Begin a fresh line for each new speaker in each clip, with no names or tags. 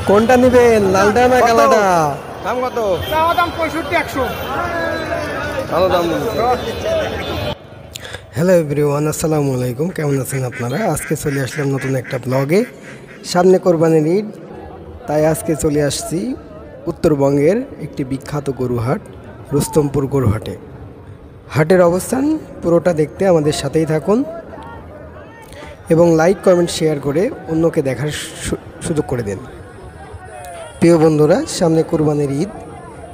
কোনটা নিবেন, লালটা না কালাটা?
দাম কত?
দাম 65-100।
ভালো দাম।
হ্যালো এভরিওয়ান, আসসালামু আলাইকুম। কেমন আছেন আপনারা? আজকে চলে আসলাম নতুন একটা ব্লগে। সামনে কোরবানির ঈদ, তাই আজকে চলে আসছি উত্তরবঙ্গের একটি বিখ্যাত গরুহাট, রুস্তমপুর গরুহাটে। হাটের অবস্থান পুরোটা দেখতে আমাদের সাথেই থাকুন এবং লাইক কমেন্ট শেয়ার করে অন্যকে দেখার সুযোগ করে দিন। প্রিয় বন্ধুরা, সামনে কোরবানির ঈদ,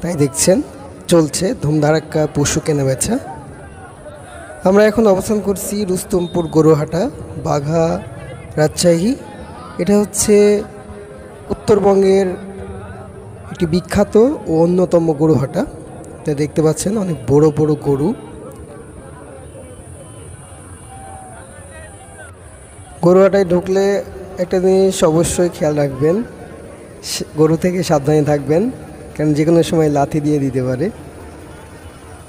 তাই দেখছেন চলছে ধুমধারাক্কা পশু কেনাবেচা। আমরা এখন অবস্থান করছি রুস্তমপুর গরুহাটা, বাঘা, রাজশাহী। এটা হচ্ছে উত্তরবঙ্গের একটি বিখ্যাত ও অন্যতম গরুহাটা। যা দেখতে পাচ্ছেন অনেক বড় বড় গরু। গরুহাটায় ঢুকলে একটা জিনিস অবশ্যই খেয়াল রাখবেন, গরু থেকে সাবধানে থাকবেন, কারণ যে কোনো সময় লাথি দিয়ে দিতে পারে।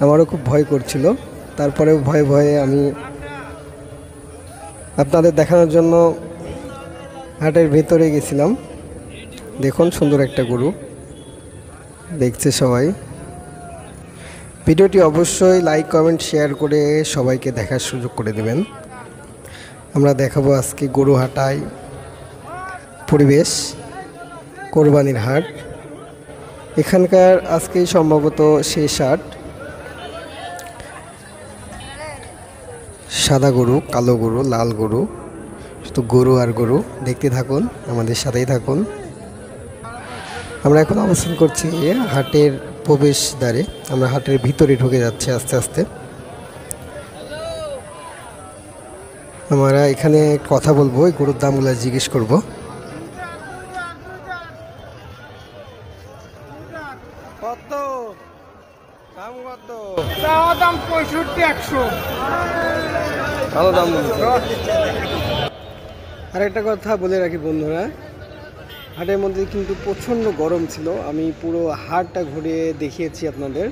আমারও খুব ভয় করছিল, তারপরেও ভয়ে ভয়ে আমি আপনাদের দেখানোর জন্য হাটের ভেতরে গেছিলাম। দেখুন সুন্দর একটা গরু দেখছে সবাই। ভিডিওটি অবশ্যই লাইক কমেন্ট শেয়ার করে সবাইকে দেখার সুযোগ করে দেবেন। আমরা দেখাবো আজকে গরুহাটায় পরিবেশ, কোরবানির হাট। এখানকার আজকেই সম্ভবত শেষ হাট। সাদা গরু, কালো গরু, লাল গরু, শুধু গরু আর গরু। দেখতে থাকুন, আমাদের সাথেই থাকুন। আমরা এখন অবস্থান করছি হাটের প্রবেশদ্বারে। আমরা হাটের ভিতরে ঢুকে যাচ্ছি আস্তে আস্তে। আমরা এখানে কথা বলবো, এই গরুর দামগুলো জিজ্ঞেস করব।
কত দাম? কত
দাম 65-100।
ভালো দাম।
আর একটা কথা বলে রাখি বন্ধুরা, হাটের মধ্যে কিন্তু প্রচণ্ড গরম ছিল। আমি পুরো হাটটা ঘুরে দেখিয়েছি আপনাদের।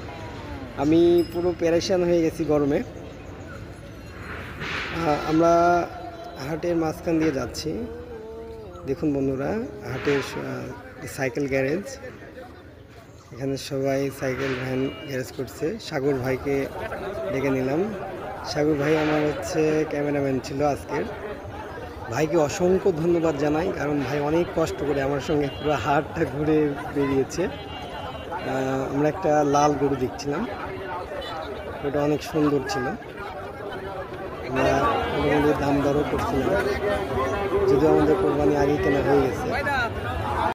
আমি পুরো প্যারেশান হয়ে গেছি গরমে। আমরা হাটের মাঝখান দিয়ে যাচ্ছি। দেখুন বন্ধুরা, হাটের সাইকেল গ্যারেজ, এখানে সবাই সাইকেল ভ্যান গ্যারেজ করছে। সাগর ভাইকে ডেকে নিলাম। সাগর ভাই আমার হচ্ছে ক্যামেরাম্যান ছিল আজকের। ভাইকে অসংখ্য ধন্যবাদ জানাই, কারণ ভাই অনেক কষ্ট করে আমার সঙ্গে পুরো হাটটা ঘুরে বেরিয়েছে। আমরা একটা লাল গরু দেখছিলাম, ওটা অনেক সুন্দর ছিল। আমরা মোটামুটি দাম দরও করছিলাম, যদিও আমাদের কোরবানি আগে কেনা হয়ে গেছে।